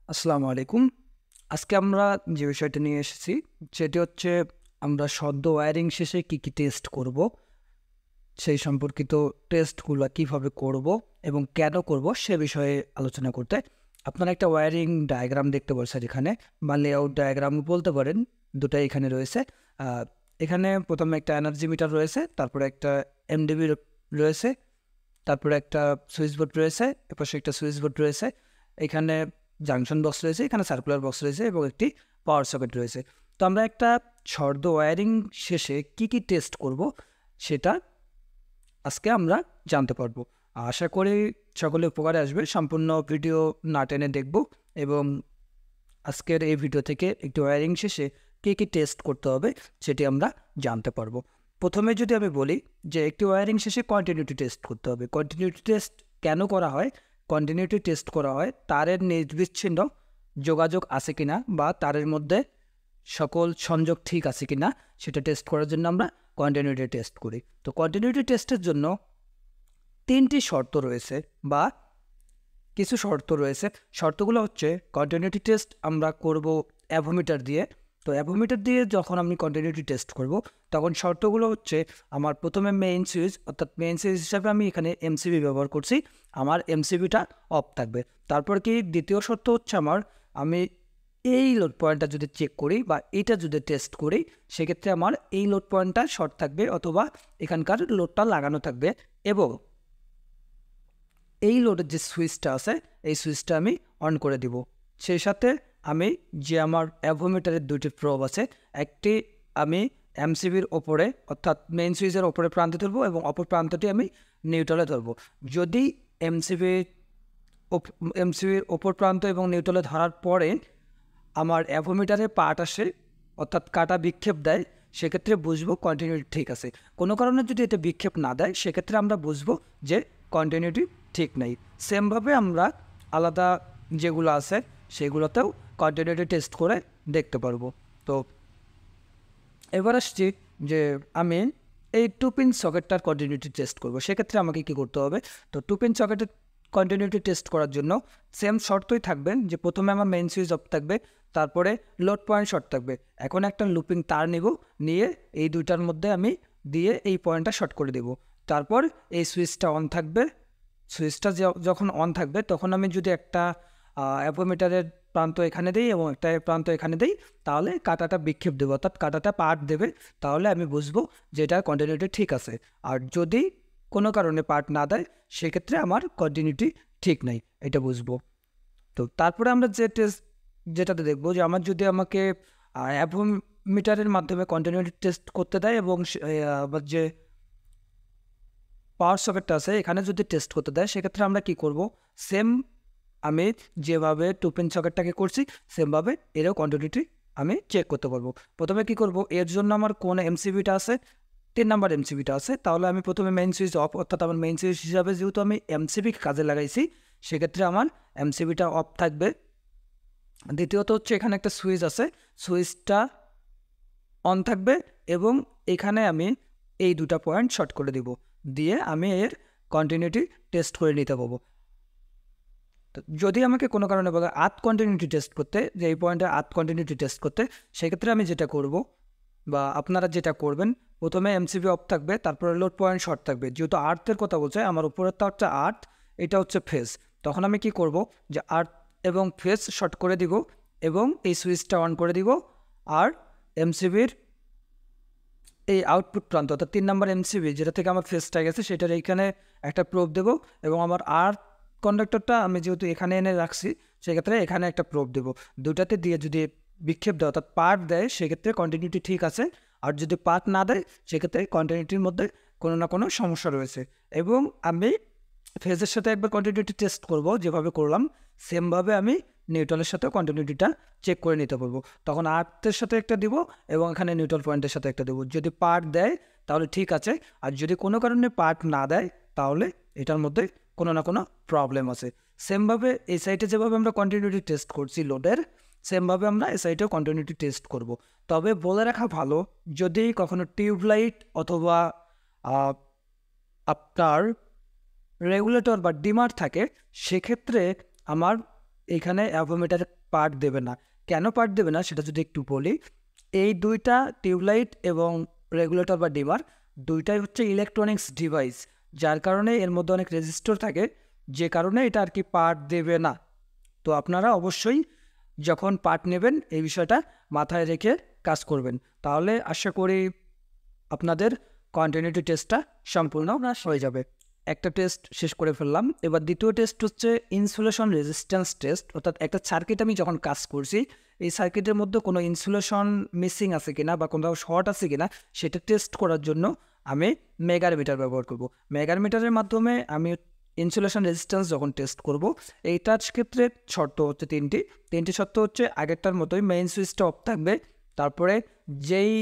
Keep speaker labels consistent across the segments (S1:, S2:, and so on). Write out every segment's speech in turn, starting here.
S1: আসসালামু আলাইকুম। আজকে আমরা যে বিষয়টা নিয়ে এসেছি সেটি হচ্ছে আমরা সদ্য ওয়্যারিং শেষে কী টেস্ট করব, সেই সম্পর্কিত টেস্টগুলো কিভাবে করব এবং কেন করব সে বিষয়ে আলোচনা করতে। আপনারা একটা ওয়্যারিং ডায়াগ্রাম দেখতে পাচ্ছেন এখানে, বা লেআউট ডায়াগ্রামও বলতে পারেন, দুটাই এখানে রয়েছে। এখানে প্রথমে একটা এনার্জি মিটার রয়েছে, তারপরে একটা এমডিবি রয়েছে, তারপরে একটা সুইচ বোর্ড রয়েছে, এপাশে একটা সুইচ বোর্ড রয়েছে, এখানে জাংশন বক্স রয়েছে, এখানে সার্কুলার বক্স রয়েছে এবং একটি পাওয়ার সকেট রয়েছে। তো আমরা একটা সদ্য ওয়্যারিং শেষে কি টেস্ট করব সেটা আজকে আমরা জানতে পারবো। আশা করি সকলে উপকারে আসবে। সম্পূর্ণ ভিডিও না টেনে দেখব এবং আজকের এই ভিডিও থেকে একটি ওয়্যারিং শেষে কী টেস্ট করতে হবে সেটি আমরা জানতে পারবো। প্রথমে যদি আমি বলি যে একটি ওয়্যারিং শেষে কন্টিনিউটি টেস্ট করতে হবে। কন্টিনিউটি টেস্ট কেন করা হয়? কন্টিনিউটি টেস্ট করা হয় তারের নির্বিচ্ছিন্ন যোগাযোগ আছে কিনা বা তারের মধ্যে সকল সংযোগ ঠিক আছে কিনা সেটা টেস্ট করার জন্য আমরা কন্টিনিউটি টেস্ট করি। তো কন্টিনিউটি টেস্টের জন্য তিনটি শর্ত রয়েছে বা কিছু শর্ত রয়েছে। শর্তগুলো হচ্ছে কন্টিনিউটি টেস্ট আমরা করব অ্যাভোমিটার দিয়ে। তো অ্যাভোমিটার দিয়ে যখন আমি কন্টিনিউটি টেস্ট করব তখন শর্তগুলো হচ্ছে আমার প্রথমে মেইন সুইচ, অর্থাৎ মেইন সুইচ হিসাবে আমি এখানে এমসিবি ব্যবহার করছি, আমার এমসিবিটা অফ থাকবে। তারপর কি দ্বিতীয় শর্ত হচ্ছে আমি এই লোড পয়েন্টটা যদি চেক করি বা এটা যদি টেস্ট করি সেক্ষেত্রে আমার এই লোড পয়েন্টটা শর্ট থাকবে অথবা এখানকার লোডটা লাগানো থাকবে, এবং এই লোডের যে সুইচটা আছে এই সুইচটা আমি অন করে দিব। সেই সাথে আমি যে আমার অ্যাভোমিটারের দুটি প্রোব আছে, একটি আমি এমসিবির ওপরে অর্থাৎ মেইন সুইচের ওপরে প্রান্তে ধরবো এবং অপর প্রান্তটি আমি নিউট্রালে ধরবো। যদি এমসিবির ওপর প্রান্ত এবং নিউট্রালে ধরার পরে আমার অ্যাভোমিটারে পার্ট আসে অর্থাৎ কাটা বিক্ষেপ দেয়, সেক্ষেত্রে বুঝবো কন্টিনিউটি ঠিক আছে। কোনো কারণে যদি এটা বিক্ষেপ না দেয় সেক্ষেত্রে আমরা বুঝবো যে কন্টিনিউটি ঠিক নেই। সেমভাবে আমরা আলাদা যেগুলো আছে সেগুলোতেও কন্টিনিউটি টেস্ট করে দেখতে পারবো। তো এবার আসছি যে আমি এই টু পিন সকেটটার কন্টিনিউটি টেস্ট করব, সেক্ষেত্রে আমাকে কী করতে হবে? তো টু পিন সকেটের কন্টিনিউটি টেস্ট করার জন্য সেম শর্তই থাকবে যে প্রথমে আমার মেইন সুইচ অফ থাকবে, তারপরে লোড পয়েন্ট শর্ট থাকবে। এখন একটা লুপিং তার নিয়ে এই দুইটার মধ্যে আমি দিয়ে এই পয়েন্টটা শর্ট করে দেব। তারপর এই সুইচটা অন থাকবে। সুইচটা যখন অন থাকবে তখন আমি যদি একটা অ্যাভোমিটারের প্রান্ত এখানে দিই এবং একটা প্রান্ত এখানে দিই, তাহলে কাটাটা বিক্ষেপ দেবে অর্থাৎ কাটাটা পার্ট দেবে, তাহলে আমি বুঝবো যে এটার কন্টিনিউটি ঠিক আছে। আর যদি কোনো কারণে পার্ট না দেয় সেক্ষেত্রে আমার কন্টিনিউটি ঠিক নাই, এটা বুঝবো। তো তারপরে আমরা যেটাতে দেখবো যে যদি আমাকে অ্যাভোমিটারের মাধ্যমে কন্টিনিউটি টেস্ট করতে দেয় এবং আবার যে পাওয়ার সকেটটা আছে এখানে যদি টেস্ট করতে দেয় সেক্ষেত্রে আমরা কি করব? সেম আমি যেভাবে টু পিন সকেটটাকে করছি সেমভাবে এরও কন্টিনিউটি আমি চেক করতে পারবো। প্রথমে কি করব? এর জন্য আমার কোন এমসিবিটা আছে, 3 নাম্বার এমসিবিটা আছে, তাহলে আমি প্রথমে মেইন সুইচ অফ, অর্থাৎ আমার মেইন সুইচ হিসাবে যেহেতু আমি এমসিবি কাজে লাগাইছি সেক্ষেত্রে আমার এমসিবিটা অফ থাকবে। দ্বিতীয়ত হচ্ছে এখানে একটা সুইচ আছে, সুইচটা অন থাকবে এবং এখানে আমি এই দুটা পয়েন্ট শর্ট করে দিব, দিয়ে আমি এর কন্টিনিউটি টেস্ট করে নিতে পারবো। তো যদি আমাকে কোনো কারণে বলে কন্টিনিউটি টেস্ট করতে, যে এই পয়েন্টে কন্টিনিউটি টেস্ট করতে, সেক্ষেত্রে আমি যেটা করব বা আপনারা যেটা করবেন, প্রথমে এমসিবি অফ থাকবে, তারপরে লোড পয়েন্ট শর্ট থাকবে। যেহেতু আর্থের কথা বলছে, আমার উপরেরটা হচ্ছে আর্থ, এটা হচ্ছে ফেজ, তখন আমি কি করব যে আর্থ এবং ফেজ শর্ট করে দিব এবং এই সুইচটা অন করে দিব। আর এমসিবির এই আউটপুট প্রান্ত অর্থাৎ 3 নাম্বার এমসিবি যেটা থেকে আমার ফেজটা গেছে সেটার এইখানে একটা প্রোব দেবো এবং আমার কন্ডাক্টরটা আমি যেহেতু এখানে এনে রাখছি সেক্ষেত্রে এখানে একটা প্রোব দেবো। দুটাতে দিয়ে যদি বিক্ষেপ দেয় অর্থাৎ পার্ট দেয় সেক্ষেত্রে কন্টিনিউটি ঠিক আছে, আর যদি পার্ট না দেয় সেক্ষেত্রে কন্টিনিউটির মধ্যে কোনো না কোনো সমস্যা রয়েছে। এবং আমি ফেজের সাথে একবার কন্টিনিউটি টেস্ট করব যেভাবে করলাম, সেমভাবে আমি নিউট্রালের সাথেও কন্টিনিউটিটা চেক করে নিতে পারবো। তখন আর্থের সাথে একটা দিব এবং এখানে নিউট্রাল পয়েন্টের সাথে একটা দেবো। যদি পার্ট দেয় তাহলে ঠিক আছে, আর যদি কোনো কারণে পার্ট না দেয় তাহলে এটার মধ্যে কোনো না কোনো প্রবলেম আছে। সেমভাবে এই সাইটে যেভাবে আমরা কন্টিনিউটি টেস্ট করছি লোডের, সেমভাবে আমরা এই সাইটেও কন্টিনিউটি টেস্ট করব। তবে বলে রাখা ভালো, যদি কখনো টিউবলাইট অথবা আপনার রেগুলেটর বা ডিমার থাকে সেক্ষেত্রে আমার এখানে অ্যাভোমিটার পার্ট দেবে না। কেন পার্ট দেবে না সেটা যদি একটু বলি, এই দুইটা টিউবলাইট এবং রেগুলেটর বা ডিমার দুইটাই হচ্ছে ইলেকট্রনিক্স ডিভাইস, যার কারণে এর মধ্যে অনেক রেজিস্টর থাকে, যে কারণে এটা আর কি পার্ট দেবে না। তো আপনারা অবশ্যই যখন পার্ট নেবেন এই বিষয়টা মাথায় রেখে কাজ করবেন, তাহলে আশা করি আপনাদের কন্টিনিউটি টেস্টটা সম্পূর্ণ হয়ে যাবে। একটা টেস্ট শেষ করে ফেললাম, এবার দ্বিতীয় টেস্ট হচ্ছে ইনসুলেশন রেজিস্ট্যান্স টেস্ট। অর্থাৎ একটা সার্কিট আমি যখন কাজ করছি, এই সার্কিটের মধ্যে কোনো ইনসুলেশন মিসিং আছে কিনা বা কোথাও শর্ট আছে কিনা সেটা টেস্ট করার জন্য আমি মেগারমিটার ব্যবহার করব। মেগারমিটারের মাধ্যমে আমি ইনসুলেশন রেজিস্ট্যান্স যখন টেস্ট করব, এইটার ক্ষেত্রে শর্ত হচ্ছে তিনটি শর্ত হচ্ছে আগেরটার মতোই, মেইন সুইচটা অফ থাকবে, তারপরে যেই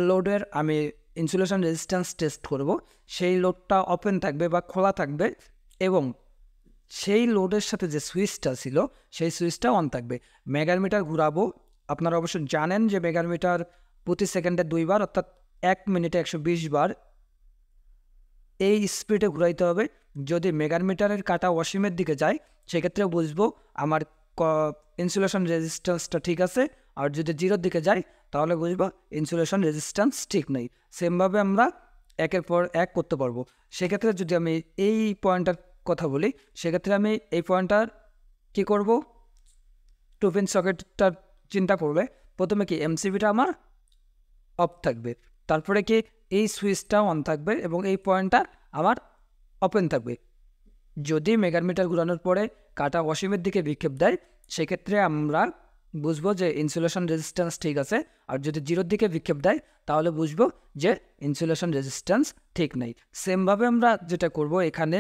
S1: লোডের আমি ইনসুলেশন রেজিস্ট্যান্স টেস্ট করব সেই লোডটা ওপেন থাকবে বা খোলা থাকবে, এবং সেই লোডের সাথে যে সুইচটা ছিল সেই সুইচটা অন থাকবে। মেগারমিটার ঘুরাবো, আপনারা অবশ্য জানেন যে মেগারমিটার প্রতি সেকেন্ডে 2 বার অর্থাৎ 1 মিনিটে 120 বার এই স্পিডে ঘুরাইতে হবে। যদি মেগারমিটারের কাঁটা অসীমের দিকে যায় সেক্ষেত্রে বুঝবো আমার ইনসুলেশন রেজিস্ট্যান্সটা ঠিক আছে, আর যদি 0-র দিকে যায় তাহলে বুঝবো ইনসুলেশন রেজিস্ট্যান্স ঠিক নেই। সেমভাবে আমরা একের পর এক করতে পারবো। সেক্ষেত্রে যদি আমি এই পয়েন্টটার কথা বলি, সেক্ষেত্রে আমি এই পয়েন্টটার কী করব, 2 পিন সকেটটার চিন্তা করবে। প্রথমে কি এমসিবিটা আমার অফ থাকবে, তারপরে কি এই সুইচটা অন থাকবে এবং এই পয়েন্টটা আমার ওপেন থাকবে। যদি মেগারমিটার ঘুরানোর পরে কাটা অসীমের দিকে বিক্ষেপ দেয় সেক্ষেত্রে আমরা বুঝবো যে ইনসুলেশন রেজিস্ট্যান্স ঠিক আছে, আর যদি 0-র দিকে বিক্ষেপ দেয় তাহলে বুঝবো যে ইনসুলেশন রেজিস্ট্যান্স ঠিক নেই। সেমভাবে আমরা যেটা করব এখানে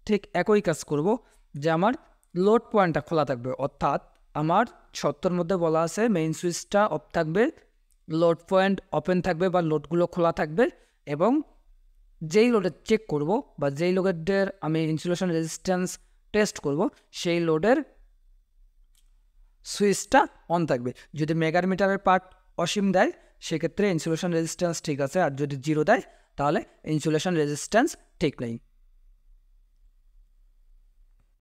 S1: ঠিক একই কাজ করব, যে আমার লোড পয়েন্টটা খোলা থাকবে, অর্থাৎ আমার শর্তের মধ্যে বলা আছে মেইন সুইচটা অফ থাকবে, লোড পয়েন্ট ওপেন থাকবে বা লোডগুলো খোলা থাকবে, এবং যেই লোডের চেক করব বা যেই লোডের আমি ইনসুলেশন রেজিস্ট্যান্স টেস্ট করব সেই লোডের সুইচটা অন থাকবে। যদি মেগারমিটারের পার্ট অসীম দেয় সেক্ষেত্রে ইনসুলেশন রেজিস্ট্যান্স ঠিক আছে, আর যদি 0 দেয় তাহলে ইনসুলেশন রেজিস্ট্যান্স ঠিক নেই।